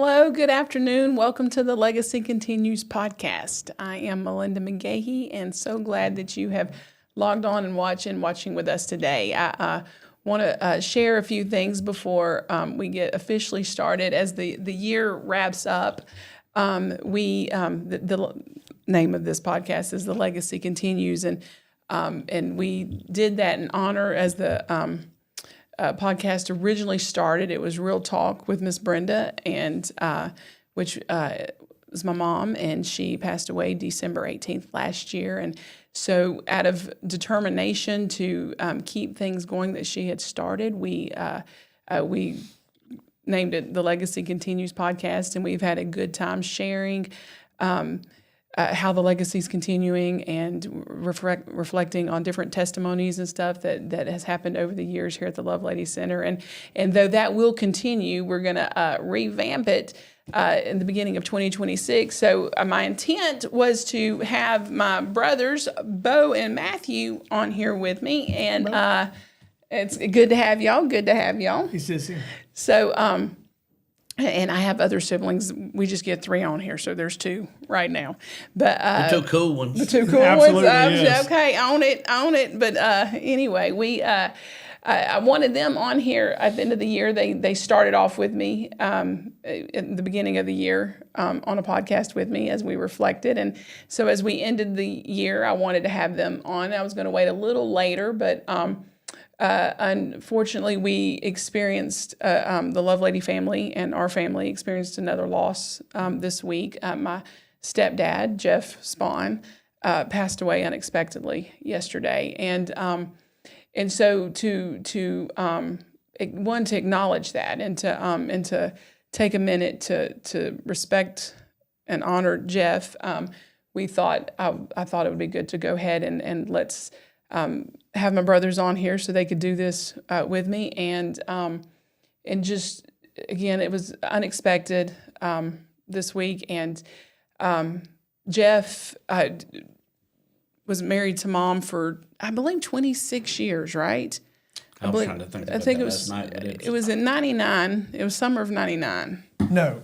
Hello, good afternoon. Welcome to the Legacy Continues podcast. I am Melinda McGahee, and so glad that you have logged on and watching with us today. I want to share a few things before we get officially started. As the year wraps up, the name of this podcast is The Legacy Continues, and we did that in honor as the podcast originally started. It was Real Talk with Miss Brenda, and which was my mom, and she passed away December 18th last year. And so out of determination to keep things going that she had started, we named it the Legacy Continues podcast, and we've had a good time sharing how the legacy is continuing and reflecting on different testimonies and stuff that has happened over the years here at the Lovelady Center. And though that will continue, we're going to revamp it in the beginning of 2026. So my intent was to have my brothers, Beau and Matthew, on here with me. And it's good to have y'all. Good to have y'all. He says here. So, and I have other siblings. We just get 3 on here, so there's 2 right now. But the 2 cool ones. The 2 cool Absolutely, ones. yes. Okay, own it. But anyway, I wanted them on here at the end of the year. They started off with me at the beginning of the year on a podcast with me as we reflected. And so as we ended the year, I wanted to have them on. I was going to wait a little later, but unfortunately, we experienced, the Lovelady family and our family experienced another loss this week. My stepdad, Jeff Spahn, passed away unexpectedly yesterday. And so to acknowledge that and to take a minute to respect and honor Jeff, we thought, I thought it would be good to go ahead and let's have my brothers on here so they could do this with me, and just again, it was unexpected this week, and Jeff was married to Mom for I believe 26 years, right? I was trying to think about that last night. It was in '99. It was summer of '99. No.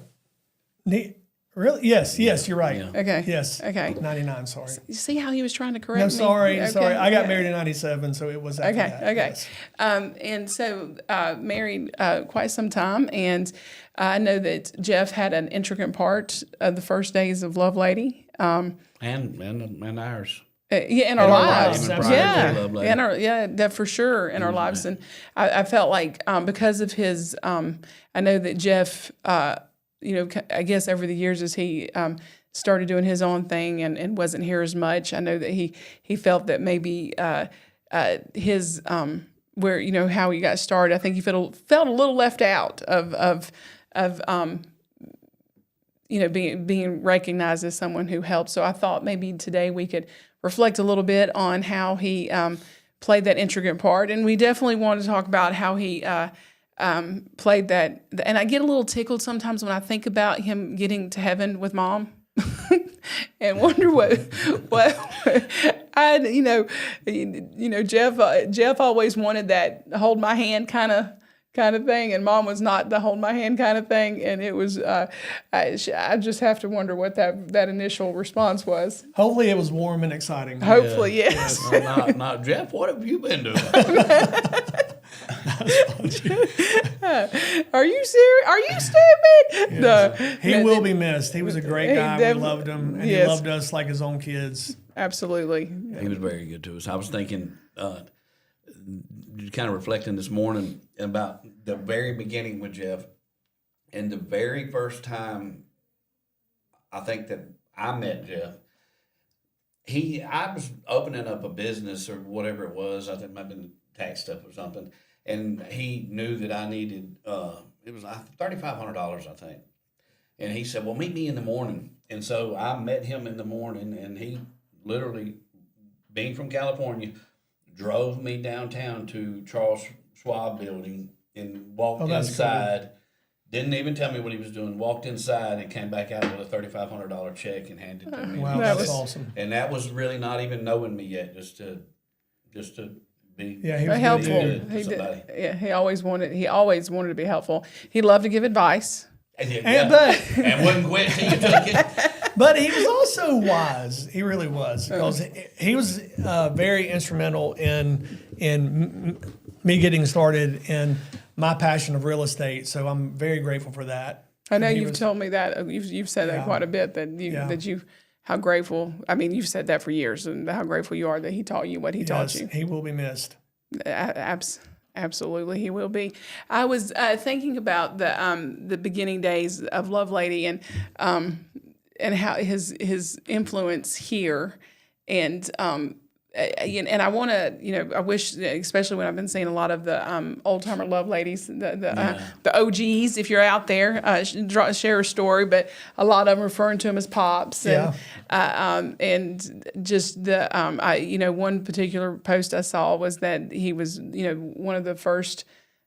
Really? Yes, you're right. Yeah. Okay. Yes. Okay. 99, sorry. You see how he was trying to correct No, me? sorry. Okay. I got married in 97, so it was after that. Okay. Yes. And so married quite some time, and I know that Jeff had an intricate part of the first days of Lovelady. And ours. In our lives, lives, that for sure in our lives, and I felt like because of his, I know that Jeff, I guess over the years as he started doing his own thing and wasn't here as much, I know that he felt that maybe his where how he got started, I think he felt a little left out of being recognized as someone who helped. So I thought maybe today we could reflect a little bit on how he played that intricate part. And we definitely want to talk about how he played that. And I get a little tickled sometimes when I think about him getting to heaven with Mom and wonder what Jeff always wanted that hold my hand kind of thing, and Mom was not the hold my hand kind of thing, and it was I just have to wonder what that initial response was. Hopefully it was warm and exciting. Hopefully, yes. Not Jeff, what have you been doing? Are you serious? Are you stupid? Yes. No. He will be missed. He was a great guy. We loved him, and yes. he loved us like his own kids. Absolutely. He was very good to us. I was thinking, kind of reflecting this morning about the very beginning with Jeff, and the very first time I think that I met Jeff. I was opening up a business or whatever it was. I think it might have been tax stuff or something. And he knew that I needed, it was $3,500, I think. And he said, well, meet me in the morning. And so I met him in the morning, and he literally, being from California, drove me downtown to Charles Schwab building and walked inside. Cool. Didn't even tell me what he was doing. Walked inside and came back out with a $3,500 check and handed it to me. Wow, that's awesome. And that was really not even knowing me yet, just to be he was helpful. Good to somebody. He always wanted to be helpful. He loved to give advice. And wouldn't quit till you took it. But he was also wise. He really was, because he was very instrumental in me getting started in my passion of real estate. So I'm very grateful for that. I know you've told me that. You've said that quite a bit, that you how grateful. I mean, you've said that for years, and how grateful you are that he taught you what he taught you. He will be missed. Absolutely, he will be. I was thinking about the beginning days of Lovelady, and how his influence here, and I want to, I wish, especially when I've been seeing a lot of the old timer love ladies, the OGs, if you're out there, share a story, but a lot of them referring to him as pops, and just one particular post I saw was that he was, one of the first,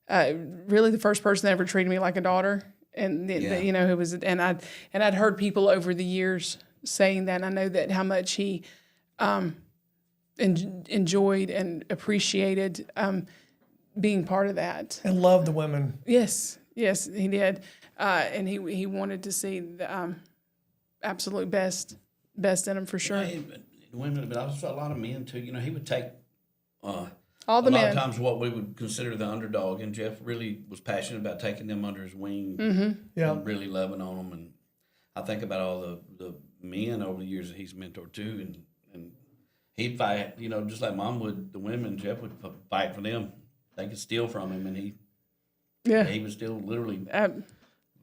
really the first person that ever treated me like a daughter. And who was, and I'd heard people over the years saying that. And I know that how much he enjoyed and appreciated being part of that, and loved the women. Yes, he did, and he wanted to see the absolute best in them for sure. Women, but also a lot of men too. He would take. All the men. A lot of times what we would consider the underdog, and Jeff really was passionate about taking them under his wing and really loving on them. And I think about all the men over the years that he's mentored too, and he'd fight, just like Mom would, the women, Jeff would fight for them. They could steal from him, and he would still literally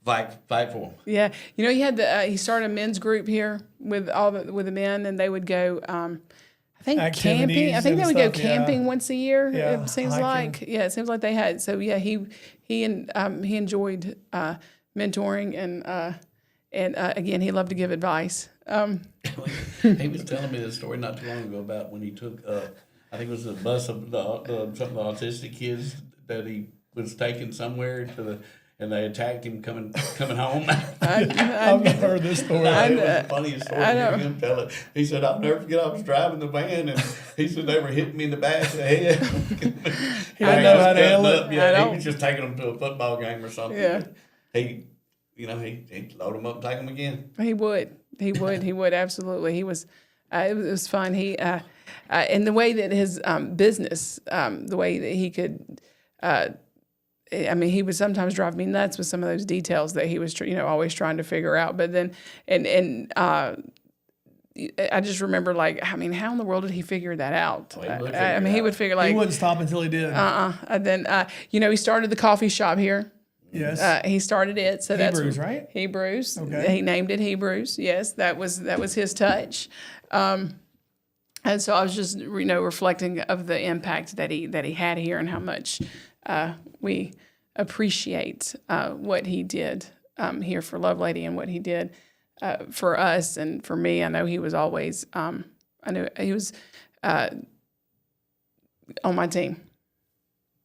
fight for them. Yeah. He had he started a men's group here with the men, and they would go, I think camping. I think they would go camping once a year. Yeah, it seems hiking. it seems like they had. So yeah, he enjoyed mentoring, and again, he loved to give advice. He was telling me this story not too long ago about when he took, I think it was a bus of some of the autistic kids that he was taking somewhere and they attacked him coming home. I've never heard this story. It was the funniest story. I hear him tell it. He said, "I'll never forget. I was driving the van, and he said they were hitting me in the back of the head." He didn't know how to handle it. Yeah, he was just taking them to a football game or something. Yeah. He'd load them up and take them again. He would absolutely. He was. It was fun. He and the way that his business, the way that he could. He would sometimes drive me nuts with some of those details that he was, always trying to figure out. But then, I just remember, how in the world did he figure that out? He would figure he wouldn't stop until he did. And then, he started the coffee shop here. Yes. He started it. So Hebrews, that's right? Hebrews. Okay. He named it Hebrews. Yes, that was his touch. And so I was just, reflecting of the impact that he had here and how much we appreciate what he did here for Lovelady and what he did for us and for me. I know he was always, I knew he was on my team.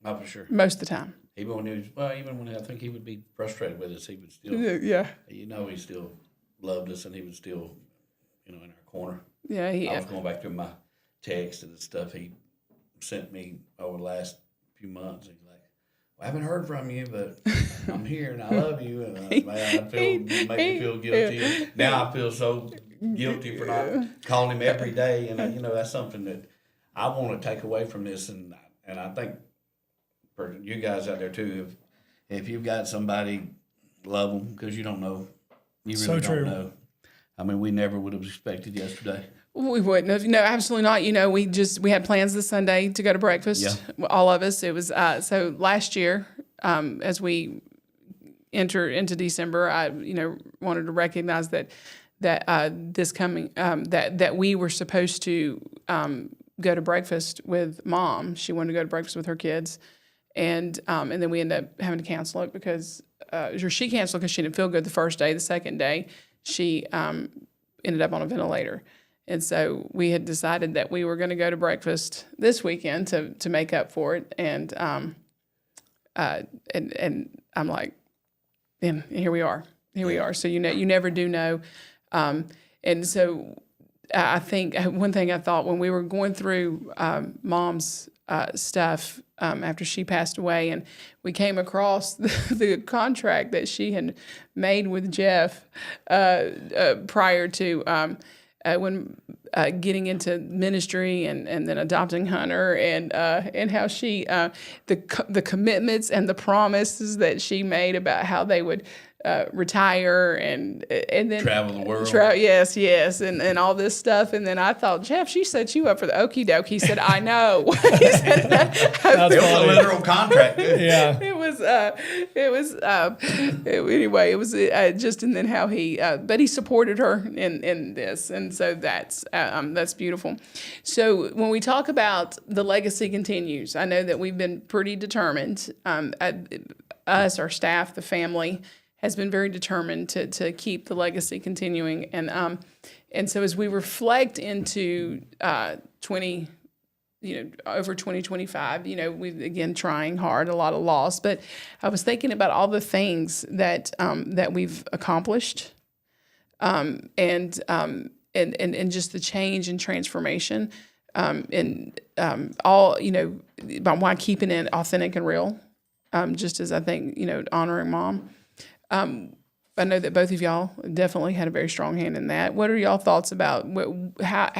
Oh, for sure. Most of the time. Even when I think he would be frustrated with us, he would still, he still loved us, and he would still, in our corner. Yeah, I was going back through my text and the stuff he sent me over the last few months. He's like, "I haven't heard from you, but I'm here and I love you." And make me feel guilty. Now I feel so guilty for not calling him every day, and that's something that I want to take away from this, and I think for you guys out there too, if you've got somebody, love them, because you don't know, you really don't know. We never would have expected yesterday. We wouldn't have. No, absolutely not. We had plans this Sunday to go to breakfast. Yeah. All of us. It was so last year, as we enter into December, I wanted to recognize that this coming that we were supposed to go to breakfast with Mom. She wanted to go to breakfast with her kids, and then we ended up having to cancel it because she canceled because she didn't feel good the first day. The second day, she ended up on a ventilator. And so we had decided that we were going to go to breakfast this weekend to make up for it. And I'm like, and here we are. So you never do know. And so I think one thing I thought when we were going through Mom's stuff, after she passed away, and we came across the contract that she had made with Jeff prior to when getting into ministry and then adopting Hunter, and how she the commitments and the promises that she made about how they would retire and then Travel the world. Yes, and all this stuff. And then I thought, Jeff, she set you up for the okie doke. He said, I know. He said, It was a literal contract. Yeah. it was anyway. It was just, and then how he, but he supported her in this, and so that's beautiful. So when we talk about the legacy continues, I know that we've been pretty determined. Us, our staff, the family has been very determined to keep the legacy continuing, and so as we reflect into 2025, we've again trying hard, a lot of loss, but I was thinking about all the things that we've accomplished, and just the change and transformation, and all by why keeping it authentic and real, just as I think honoring mom. I know that both of y'all definitely had a very strong hand in that. What are y'all thoughts about how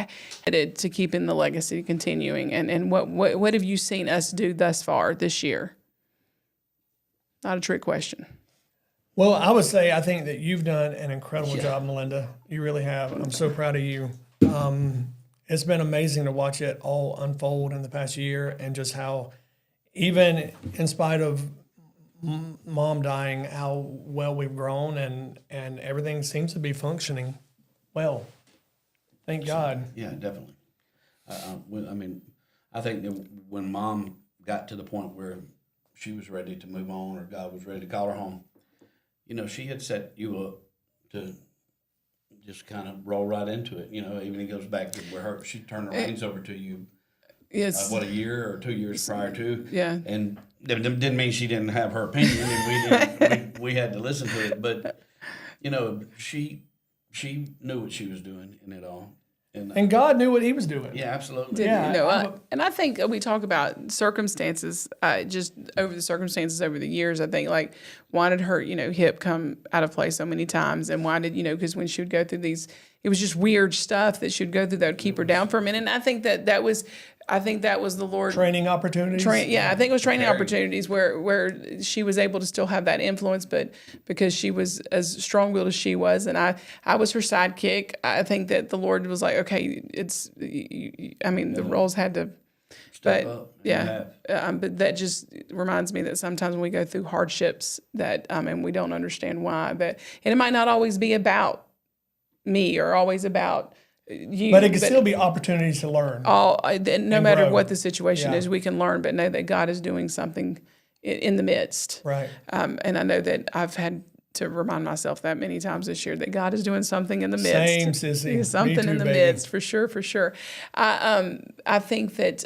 to keeping the legacy continuing, and what have you seen us do thus far this year? Not a trick question. Well, I would say I think that you've done an incredible job, Melinda. You really have. I'm so proud of you. It's been amazing to watch it all unfold in the past year, and just how, even in spite of mom dying, how well we've grown, and everything seems to be functioning well. Thank God. Yeah, definitely. I mean, I think that when mom got to the point where she was ready to move on, or God was ready to call her home, she had set you up to just kind of roll right into it. Even it goes back to where she turned the reins over to you. Yes. A year or 2 years prior to. Yeah. And that didn't mean she didn't have her opinion, and we had to listen to it. But she knew what she was doing in it all, and God knew what He was doing. Yeah, absolutely. And I think we talk about circumstances, just over the circumstances over the years. I think, like, why did her hip come out of place so many times, and why did because when she would go through these, it was just weird stuff that she would go through that would keep her down for a minute. And I think that was the Lord. Training opportunities. I think it was training opportunities where she was able to still have that influence, but because she was as strong-willed as she was, and I was her sidekick, I think that the Lord was like, okay, the roles had to Step up. But that just reminds me that sometimes when we go through hardships that and we don't understand why, and it might not always be about me or always about you, but it can still be opportunities to learn. No matter grow. what the situation is, we can learn, but know that God is doing something in the midst. Right. And I know that I've had to remind myself that many times this year, that God is doing something in the midst. Same, sissy. Something Me too, in the baby. midst, for sure. I think that,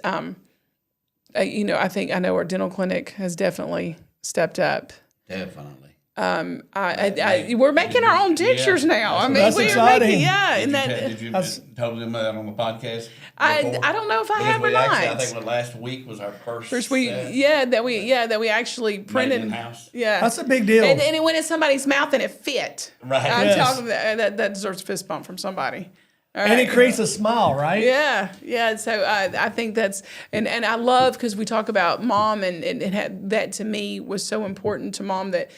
I know our dental clinic has definitely stepped up. Definitely. We're making our own dentures now. I mean, That's we're exciting. making, Did you told them that on the podcast? I before? don't know if I Because have or we not. actually, I think last week was our first week, set that we actually made printed. in-house. Yeah, That's a big deal. and it went in somebody's mouth and it fit. Right. I'm Yes. talking that deserves a fist bump from somebody. All And right. it creates a smile, right? Yeah. So I think that's, and I love, because we talk about mom, and that to me was so important to mom that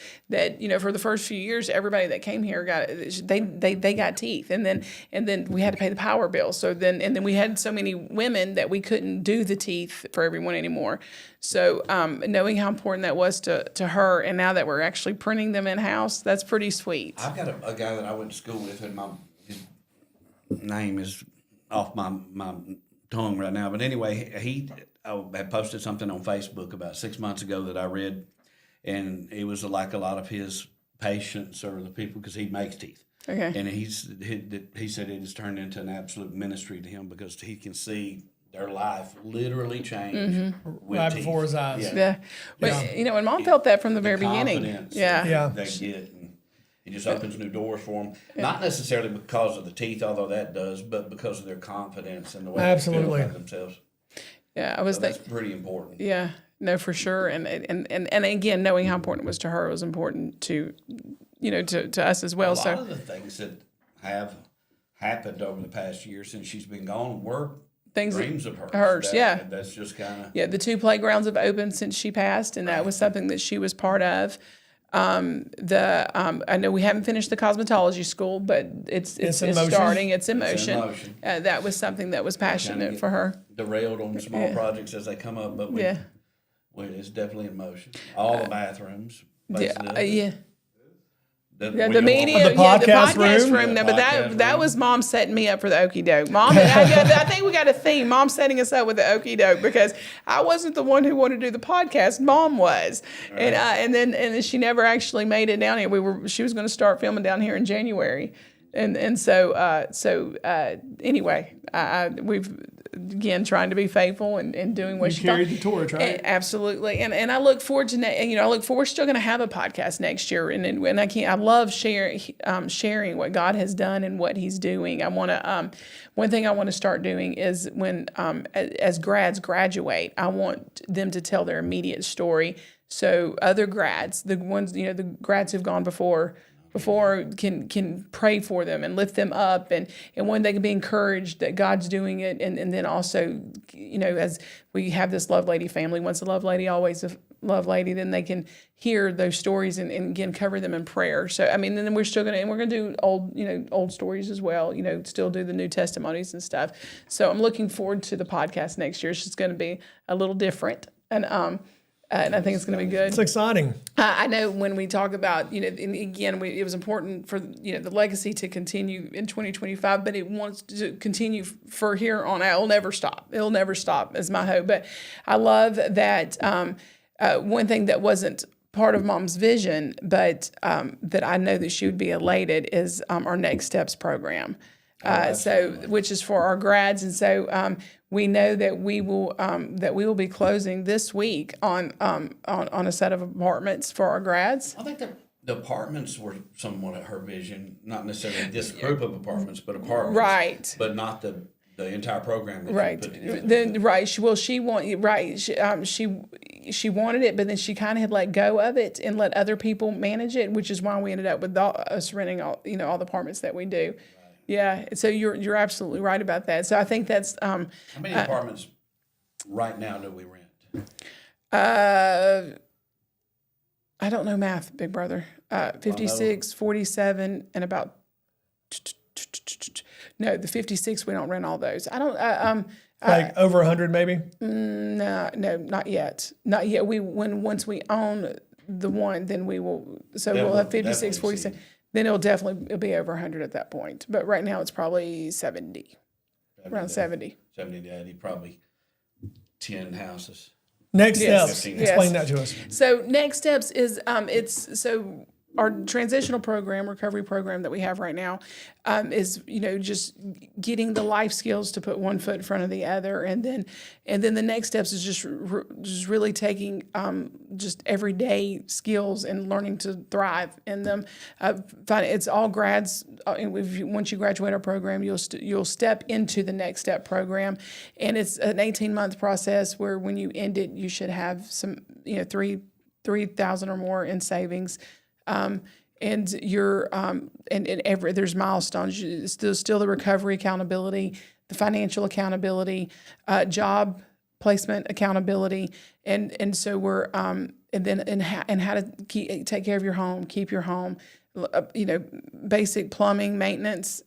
for the first few years, everybody that came here they got teeth, and then we had to pay the power bill. So then we had so many women that we couldn't do the teeth for everyone anymore. So knowing how important that was to her, and now that we're actually printing them in house, that's pretty sweet. I've got a guy that I went to school with, and his name is off my tongue right now. But anyway, he had posted something on Facebook about 6 months ago that I read, and it was like a lot of his patients or the people, because he makes teeth. Okay. And he said it has turned into an absolute ministry to him, because he can see their life literally change with Right teeth. before his eyes. Yeah. But and mom felt that from the very beginning. Confidence Yeah. they get, and it just opens new doors for them. Not necessarily because of the teeth, although that does, but because of their confidence and the way they feel Absolutely. about themselves. Yeah, I was So that's thinking. pretty important. Yeah, No, for sure. And again, knowing how important it was to her, it was important to, to us as well. A So lot of the things that have happened over the past year since she's been gone were dreams of hers. That's just kind of. Yeah, the 2 playgrounds have opened since she passed, and that was something that she was part of. I know we haven't finished the cosmetology school, but it's starting. It's in motion. That was something that was passionate for her. Derailed on small projects as they come up, but it's definitely in motion. All the bathrooms. The media, the podcast room. No, but that was Mom setting me up for the okie doke. Mom, I think we got a theme. Mom setting us up with the okie doke because I wasn't the one who wanted to do the podcast. Mom was, right. And then she never actually made it down here. She was going to start filming down here in January, and so anyway, we've. Again, trying to be faithful and doing what she carried the torch, right? Absolutely, and I look forward to we're still going to have a podcast next year, and I love sharing what God has done and what He's doing. I want to one thing I want to start doing is when as grads graduate, I want them to tell their immediate story, so other grads, the ones the grads who've gone before can pray for them and lift them up and when they can be encouraged that God's doing it and then also as we have this Lovelady family, once a Lovelady, always a Lovelady, then they can hear those stories and again cover them in prayer. So I mean, then we're gonna do old stories as well, still do the new testimonies and stuff. So I'm looking forward to the podcast next year. It's just going to be a little different and I think it's going to be good. It's exciting. I know when we talk about, and again, it was important for, the legacy to continue in 2025, but it wants to continue for here on out. It'll never stop. It'll never stop is my hope. But I love that one thing that wasn't part of Mom's vision, but that I know that she would be elated is our Next Steps program. Which is for our grads, and so we know that we will be closing this week on a set of apartments for our grads. I think the apartments were somewhat her vision, not necessarily this group of apartments, but apartments, right? But not the entire program that right. You put together. Then right, she wanted it, but then she kind of had let go of it and let other people manage it, which is why we ended up with us renting all the apartments that we do. Yeah, so you're absolutely right about that. So I think that's how many apartments right now do we rent? I don't know math, big brother. 56, 47, and about no, the 56 we don't rent all those. I don't like over 100 maybe? No, not yet. Not yet. Once we own the one, then we will. So we'll have 56, 47. Then it'll definitely be over 100 at that point. But right now it's probably 70, around 70. 70 to 80, probably 10 houses. Next Steps, explain that to us. So Next Steps is, our transitional program, recovery program that we have right now is, just getting the life skills to put one foot in front of the other. And then the next steps is just really taking just everyday skills and learning to thrive in them. It's all grads. Once you graduate our program, you'll step into the Next Step program. And it's an 18-month process where when you end it, you should have some, $3,000 or more in savings. And you're there's milestones. Still the recovery accountability, the financial accountability, job placement accountability, and so we're and how to take care of your home, keep your home, basic plumbing maintenance.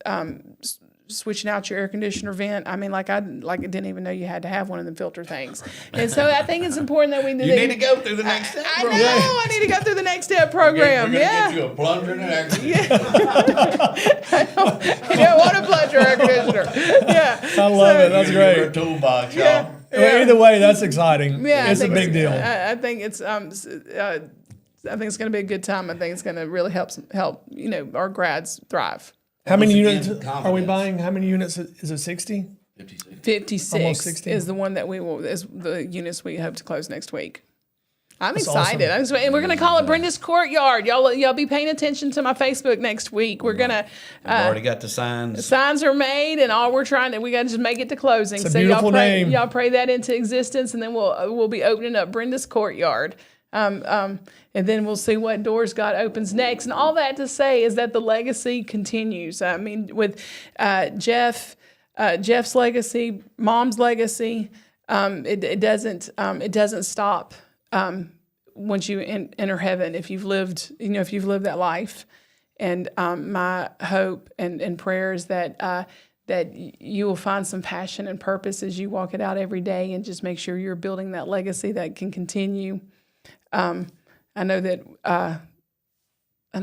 Switching out your air conditioner vent. I mean, I didn't even know you had to have one of them filter things. And so I think it's important that we do. You need to go through the Next Step program. I need to go through the Next Step program. We're going to get you a plunger and an air conditioner. You don't want a plunger air conditioner. Yeah. I love it. That's great. Your toolbox, y'all. Yeah. Well, either way, that's exciting. Yeah, it's a big deal. I think it's I think it's going to be a good time. I think it's going to really help our grads thrive. How many units are we buying? How many units is it? 60? 56. 56 Almost 60. is the one that is the units we hope to close next week. I'm That's excited. awesome. And we're going to call it Brenda's Courtyard. Y'all be paying attention to my Facebook next week. We're going to. We've already got the signs. Signs are made, and all we're trying to we got to just make it to closing. It's a beautiful name. Y'all pray that into existence, and then we'll be opening up Brenda's Courtyard. And then we'll see what doors God opens next. And all that to say is that the legacy continues. I mean, with Jeff's legacy, Mom's legacy, it doesn't stop once you enter heaven if you've lived that life. And my hope and prayer is that you will find some passion and purpose as you walk it out every day, and just make sure you're building that legacy that can continue. I know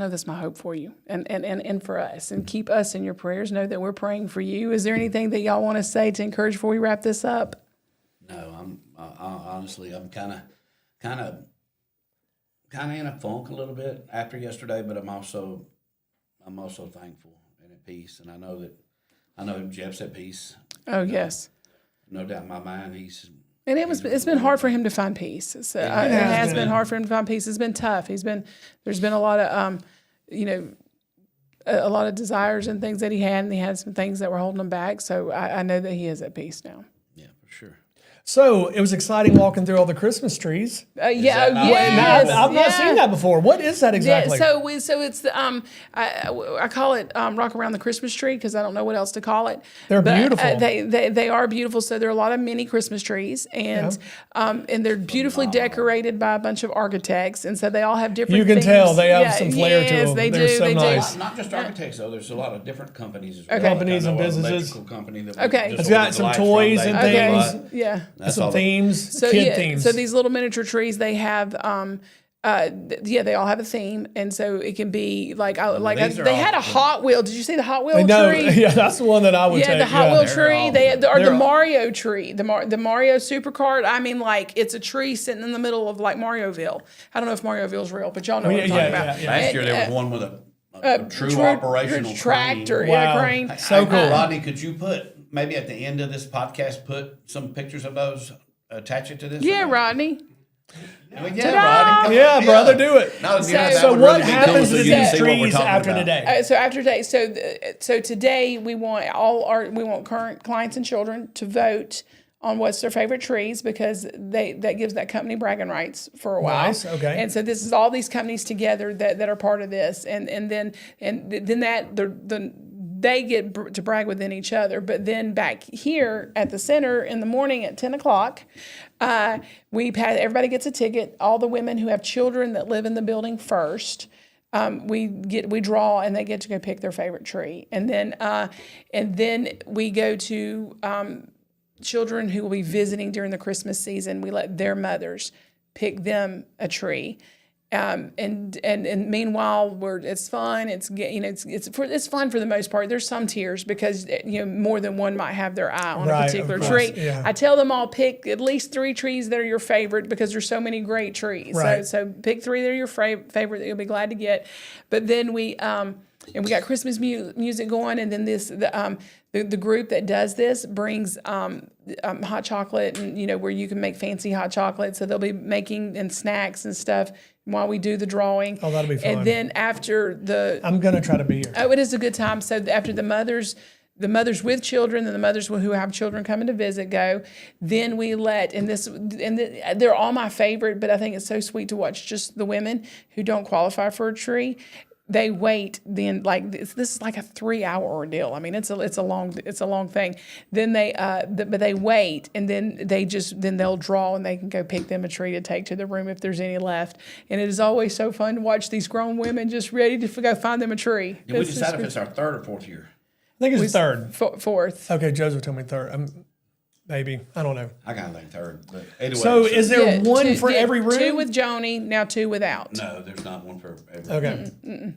that's my hope for you and for us, and keep us in your prayers. Know that we're praying for you. Is there anything that y'all want to say to encourage before we wrap this up? No, honestly, I'm kind of in a funk a little bit after yesterday, but I'm also thankful and at peace. And I know Jeff's at peace. Oh, yes. No doubt in my mind, And it's been hard for him to find peace. So, it has been hard for him to find peace. It's been tough. There's been a lot of a lot of desires and things that he had, and he had some things that were holding him back. So I know that he is at peace now. Yeah, for sure. So it was exciting walking through all the Christmas trees. Yes. I've not seen that before. What is that exactly? Yeah, so it's the I call it rock around the Christmas tree because I don't know what else to call it. They're beautiful. They are beautiful. So there are a lot of mini Christmas trees, and they're beautifully decorated by a bunch of architects, and so they all have different. You can themes. tell they have some flair to them. They They're do. so They nice. do. Not just architects though. There's a lot of different companies as well. Okay. Companies I and know an businesses. electrical company that Okay. It's got some toys and things. Yeah. That's Some all themes, So kid themes. So these little miniature trees, they have they all have a theme, and so it can be like these are they all had a good. Hot Wheel. Did you see the Hot Wheel No, tree? yeah, that's the one that I would take. Yeah, the Hot Wheel They're tree. all They good. or the They're all- Mario tree, the Mario supercard. I mean, like it's a tree sitting in the middle of like Marioville. I don't know if Marioville's real, but y'all know what I'm talking about. Last year there was one with a true operational tractor. crane. Yeah, Wow. crane. So cool. Rodney, could you maybe at the end of this podcast put some pictures of those, attach it to this? Yeah, or not? Rodney. I mean, yeah, Rodney. come Yeah, on, brother, do it. No, that So would what really be cool happens so to you can these see what we're trees talking after about. today? So after today, so today we want current clients and children to vote on what's their favorite trees because that gives that company bragging rights for a while. Nice, okay. And so this is all these companies together that are part of this, and then they get to brag within each other. But then back here at the center in the morning at 10 o'clock, everybody gets a ticket. All the women who have children that live in the building first. We draw and they get to go pick their favorite tree, and then we go to children who will be visiting during the Christmas season. We let their mothers pick them a tree. And meanwhile, it's fun. It's fun for the most part. There's some tears because more than one might have their eye on a particular tree. Yeah. I tell them all pick at least 3 trees that are your favorite because there's so many great trees. Right. So pick 3 that are your favorite that you'll be glad to get. But then we got Christmas music going, and then the group that does this brings hot chocolate, and where you can make fancy hot chocolate. So they'll be making and snacks and stuff while we do the drawing. Oh, that'll be fun. And then after I'm going to try to be here. it is a good time. So after the mothers with children and the mothers who have children coming to visit go, then we they're all my favorite, but I think it's so sweet to watch just the women who don't qualify for a tree. They wait. Then this is like a 3-hour ordeal. I mean, it's a long thing. Then but they wait, and then they'll draw, and they can go pick them a tree to take to the room if there's any left. And it is always so fun to watch these grown women just ready to go find them a tree. Did we decide if it's our 3rd or 4th year? I think it's third. Fourth. Okay, Joseph told me third. Maybe. I don't know. I kind of think 3rd. But anyway, So is there one for every room? 2 with Joni, now 2 without. No, there's not one for every. Okay.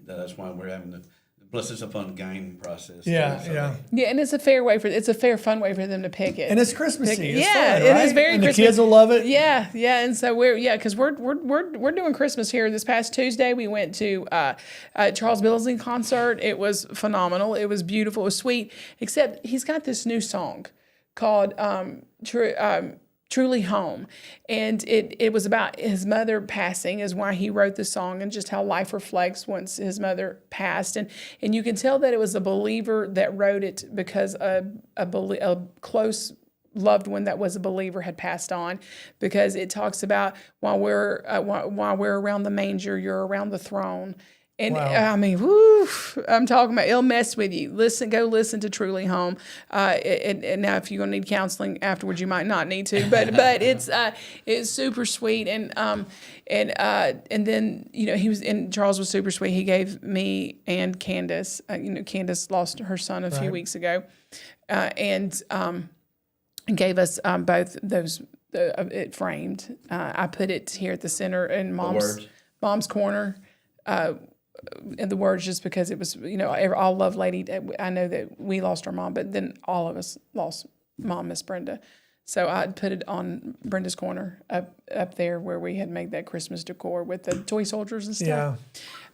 That's why we're having plus it's a fun game process. Yeah, too, yeah. Yeah, and it's a fair, fun way for them to pick it. And it's Christmassy. It's Yeah, fun, it right? is very And Christmas. the kids will love it. Yeah, and so because we're doing Christmas here. This past Tuesday, we went to Charles Billingsley concert. It was phenomenal. It was beautiful. It was sweet. Except he's got this new song called Truly Home. And it was about his mother passing is why he wrote the song, and just how life reflects once his mother passed. And you can tell that it was a believer that wrote it, because a close loved one that was a believer had passed on, because it talks about while we're around the manger, you're around the throne. And Wow. I mean, woo, I'm talking about, it'll mess with you. Go listen to Truly Home. And now if you're gonna need counseling afterwards, you might not need to, but it's super sweet. And then, Charles was super sweet. He gave me and Candace, Candace lost her son a few weeks ago, and gave us both those, it framed. I put it here at the center in mom's corner. And the words, just because it was, all Lovelady. I know that we lost our mom, but then all of us lost Mom, Miss Brenda. So I put it on Brenda's corner up there where we had made that Christmas decor with the toy soldiers and stuff.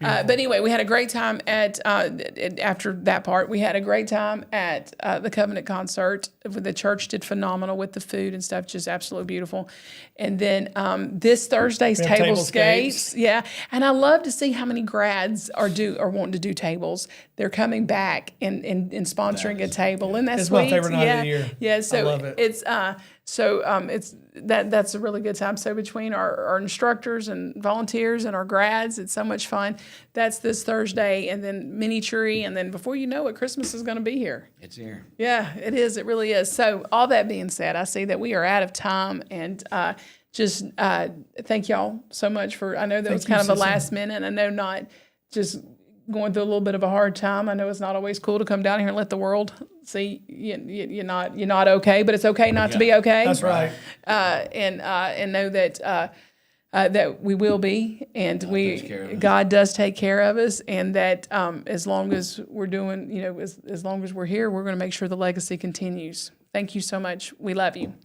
Yeah. But anyway, we had a great time after that part. We had a great time at the Covenant concert. The church did phenomenal with the food and stuff, just absolutely beautiful. And then this Thursday's tablescapes. Yeah, and I love to see how many grads are wanting to do tables. They're coming back and sponsoring a table, and that's It's sweet. my favorite night of the year. Yeah, so I love it. it's that's a really good time. So between our instructors and volunteers and our grads, it's so much fun. That's this Thursday, and then mini tree, and then before you know it, Christmas is going to be here. It's here. Yeah, it is. It really is. So all that being said, I see that we are out of time, and just thank y'all so much for. I know that was kind of a last minute. I know not just going through a little bit of a hard time. I know it's not always cool to come down here and let the world see you're not okay, but it's okay not to be okay. That's right. And know that that we will be, and God does take care of us, and that as long as we're doing, as long as we're here, we're going to make sure the legacy continues. Thank you so much. We love you.